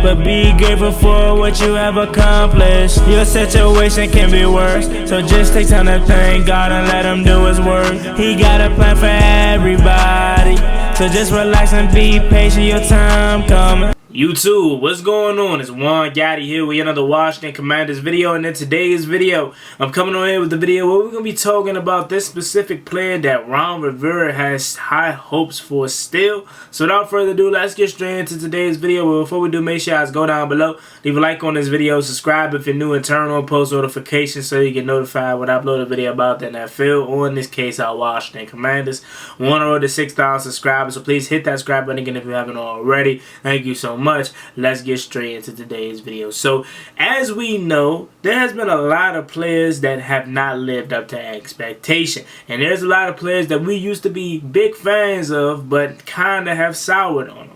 but be grateful for what you have accomplished. Your situation can be worse, so just take time to thank God and let him do his work. He got a plan for everybody, so just relax and be patient, your time coming. YouTube, what's going on? It's Juan Gotti here with another Washington Commanders video, and in today's video, I'm coming on here with the video where we're going to be talking about this specific player that Rivera has high hopes for still. So without further ado, let's get straight into today's video. But before we do, make sure you guys go down below, leave a like on this video, subscribe if you're new, and turn on post notifications so you get notified when I upload a video about the NFL, or in this case, our Washington Commanders. We're on the road to 6,000 subscribers, so please hit that subscribe button again if you haven't already. Thank you so much. Let's get straight into today's video. So as we know, there has been a lot of players that have not lived up to expectation, and there's a lot of players that we used to be big fans of but kind of have soured on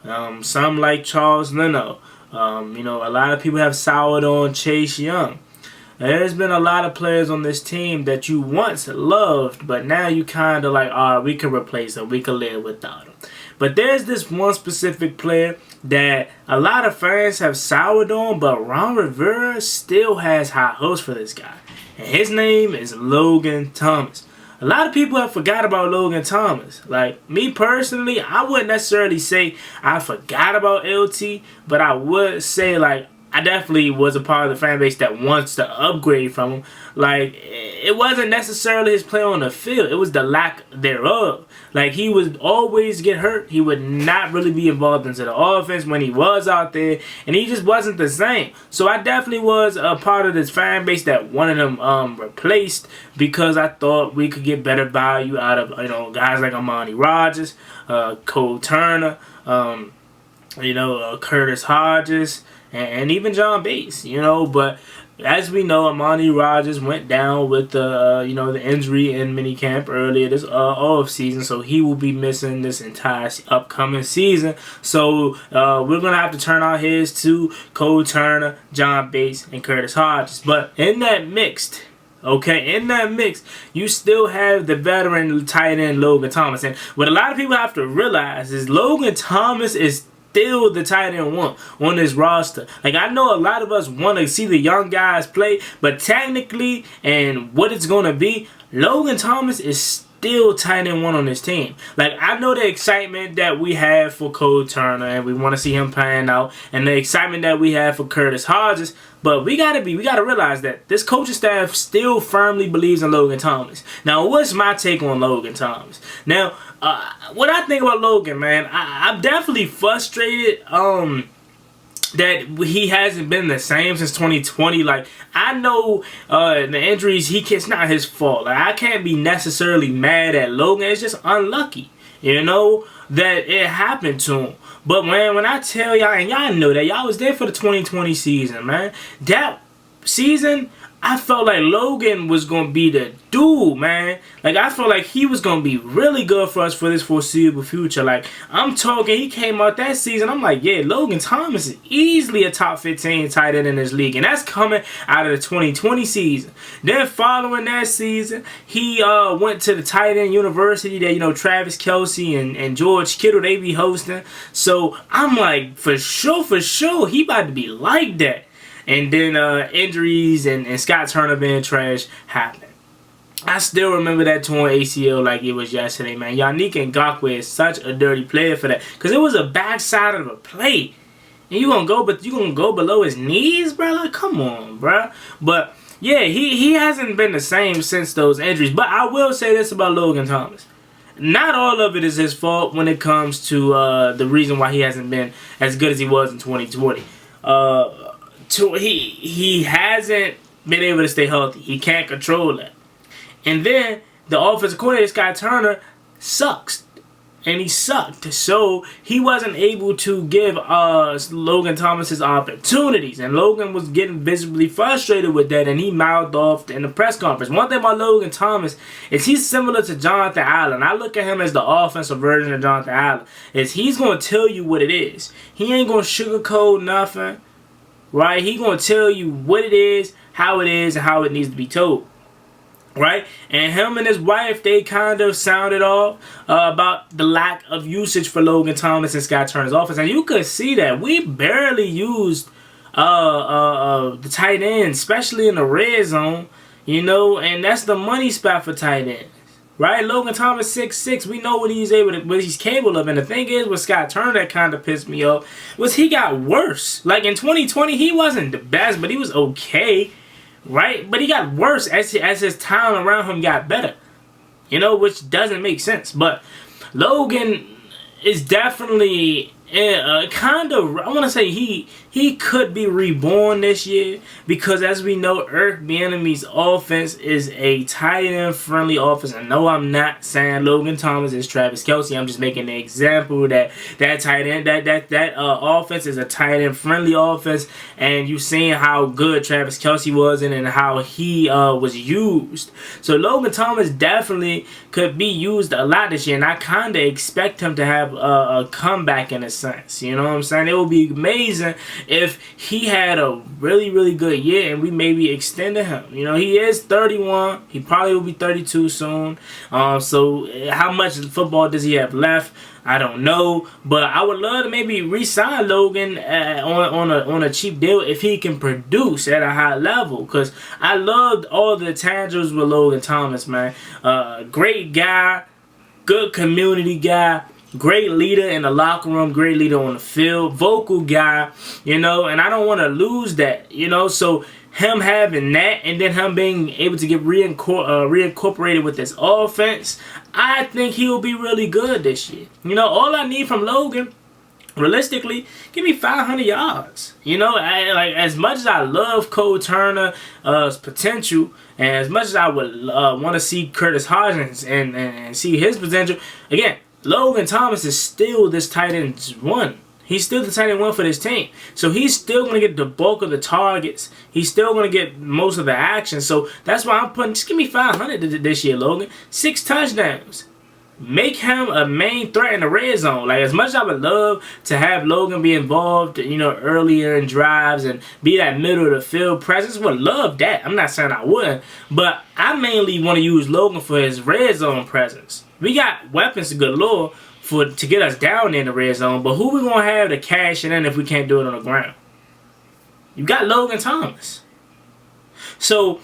them. Some like Charles Leno. You know, a lot of people have soured on Chase Young. There's been a lot of players on this team that you once loved, but now you kind of like, all right, we can replace them, we can live without them. But there's this one specific player that a lot of fans have soured on, but Rivera still has high hopes for this guy. And his name is Logan Thomas. A lot of people have forgot about Logan Thomas. Like, me personally, I wouldn't necessarily say I forgot about LT, but I would say, like, I definitely was a part of the fan base that wants to upgrade from him. Like, it wasn't necessarily his play on the field. It was the lack thereof. Like, he would always get hurt. He would not really be involved into the offense when he was out there. And he just wasn't the same. So I definitely was a part of this fan base that wanted him replaced, because I thought we could get better value out of, you know, guys like Amani Rodgers, Cole Turner, Curtis Hodges, and even John Bates, you know. But as we know, Amani Rodgers went down with the the injury in minicamp earlier this off season, so he will be missing this entire upcoming season. So we're gonna have to turn our heads to Cole Turner, John Bates, and Curtis Hodges. But in that mix, you still have the veteran tight end Logan Thomas. And what a lot of people have to realize is Logan Thomas is still the tight end one on this roster. Like, I know a lot of us want to see the young guys play, but technically, and what it's going to be, Logan Thomas is still tight end one on this team. Like, I know the excitement that we have for Cole Turner, and we want to see him playing out, and the excitement that we have for Curtis Hodges, but we gotta realize that this coaching staff still firmly believes in Logan Thomas. Now, what's my take on Logan Thomas? Now, what I think about Logan, man, I'm definitely frustrated that he hasn't been the same since 2020. Like, I know the injuries, it's not his fault. Like, I can't be necessarily mad at Logan. It's just unlucky, you know, that it happened to him. But man, when I tell y'all, and y'all know that, y'all was there for the 2020 season, man. That season, I felt like Logan was going to be the dude, man. Like, I felt like he was going to be really good for us for this foreseeable future. Like, I'm talking, he came out that season, I'm like, yeah, Logan Thomas is easily a top 15 tight end in this league. And that's coming out of the 2020 season. Then following that season, he went to the tight end university that, you know, Travis Kelce and George Kittle, they be hosting. So I'm like, for sure, he about to be like that. And then injuries and Scott Turner being trash happened. I still remember that torn ACL like it was yesterday, man. Yannick Ngakoue is such a dirty player for that, because it was a backside of a play, and you gonna go below his knees, bro? Like, come on, bro. But yeah, he hasn't been the same since those injuries. But I will say this about Logan Thomas: not all of it is his fault when it comes to the reason why he hasn't been as good as he was in 2020. He hasn't been able to stay healthy. He can't control that. And then the offensive coordinator, Scott Turner, sucks. And he sucked. So he wasn't able to give Logan Thomas his opportunities. And Logan was getting visibly frustrated with that, and he mouthed off in the press conference. One thing about Logan Thomas is he's similar to Jonathan Allen. I look at him as the offensive version of Jonathan Allen. Is he's going to tell you what it is. He ain't going to sugarcoat nothing. Right? He going to tell you what it is, how it is, and how it needs to be told. right? And him and his wife, they kind of sounded off about the lack of usage for Logan Thomas in Scott Turner's offense. And you could see that we barely used the tight end, especially in the red zone, you know, and that's the money spot for tight ends. Right, Logan Thomas 6'6". We know what he's capable of, and the thing is, with Scott Turner, that kind of pissed me off was he got worse. Like in 2020, he wasn't the best, but he was okay, right? But he got worse as his talent around him got better, you know, which doesn't make sense. But Logan is definitely kind of, I want to say he could be reborn this year, because as we know, Eric Bieniemy's offense is a tight end friendly offense. And no, I'm not saying Logan Thomas is Travis Kelce. I'm just making an example that tight end that offense is a tight end friendly offense, and you seeing how good Travis Kelce was and how he was used. So Logan Thomas definitely could be used a lot this year, and I kind of expect him to have a comeback in a sense. You know what I'm saying? It would be amazing if he had a really, really good year and we maybe extended him. You know, he is 31. He probably will be 32 soon. So how much football does he have left? I don't know, but I would love to maybe re-sign Logan on a cheap deal if he can produce at a high level, because I loved all the tangibles with Logan Thomas, man. Great guy, good community guy, great leader in the locker room, great leader on the field, vocal guy, you know, and I don't want to lose that, you know. So him having that and then him being able to get reincorporated with this offense, I think he'll be really good this year. You know, all I need from Logan, realistically, give me 500 yards. You know, like as much as I love Cole Turner's potential, and as much as I would want to see Curtis Hodgins and see his potential, again, Logan Thomas is still this tight end one. He's still the tight end one for this team. So he's still going to get the bulk of the targets. He's still going to get most of the action. So that's why I'm putting, just give me 500 this year, Logan. 6 touchdowns. Make him a main threat in the red zone. Like, as much as I would love to have Logan be involved, you know, earlier in drives and be that middle of the field presence, would love that. I'm not saying I wouldn't, but I mainly want to use Logan for his red zone presence. We got weapons galore to get us down in the red zone, but who we gonna have to cash it in if we can't do it on the ground? You got Logan Thomas. So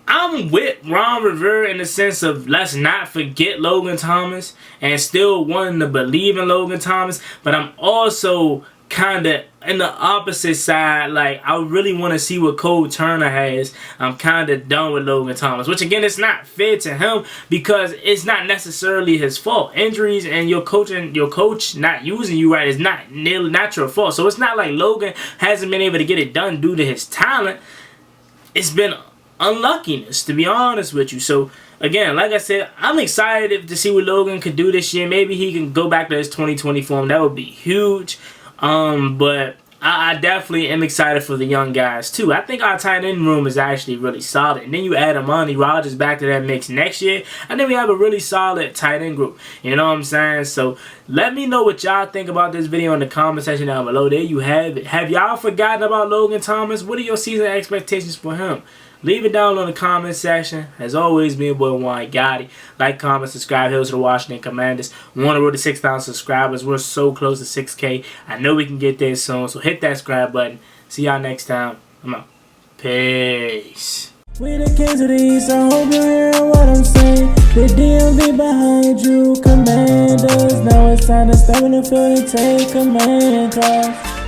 I'm with Ron Rivera in the sense of let's not forget Logan Thomas and still wanting to believe in Logan Thomas, but I'm also kind of in the opposite side. Like, I really want to see what Cole Turner has. I'm kind of done with Logan Thomas, which again, it's not fair to him because it's not necessarily his fault. Injuries and your coach not using you right is not your fault. So it's not like Logan hasn't been able to get it done due to his talent. It's been unluckiness, to be honest with you. So again, like I said, I'm excited to see what Logan could do this year. Maybe he can go back to his 2020 form. That would be huge. But I definitely am excited for the young guys too. I think our tight end room is actually really solid. And then you add Amani Rodgers back to that mix next year, and then we have a really solid tight end group. You know what I'm saying? So let me know what y'all think about this video in the comment section down below. There you have it. Have y'all forgotten about Logan Thomas? What are your season expectations for him? Leave it down in the comment section. As always, me and boy Juan Gotti. Like, comment, subscribe. Hail to the Washington Commanders. We want to roll to 6,000 subscribers. We're so close to 6K. I know we can get there soon. So hit that subscribe button. See y'all next time. I'm out. Peace. We the kings of the East, I hope you're hearing what I'm saying. The DMV behind you, commanders. Now it's time to step in the field and take command.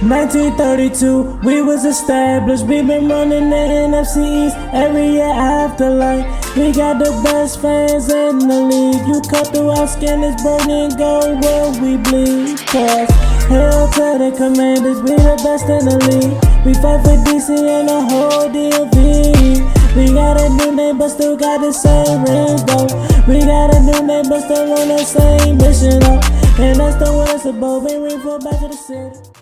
1932, we was established. We been running the NFC East every year after like. We got the best fans in the league. You cut through our skin, it's burning gold where we bleed. Cause hail to the commanders, we the best in the league. We fight for DC and the whole DMV. We got a new name but still got the same rings though. We got a new name but still on the same mission though. And that's the what it's about, we bring back to the city.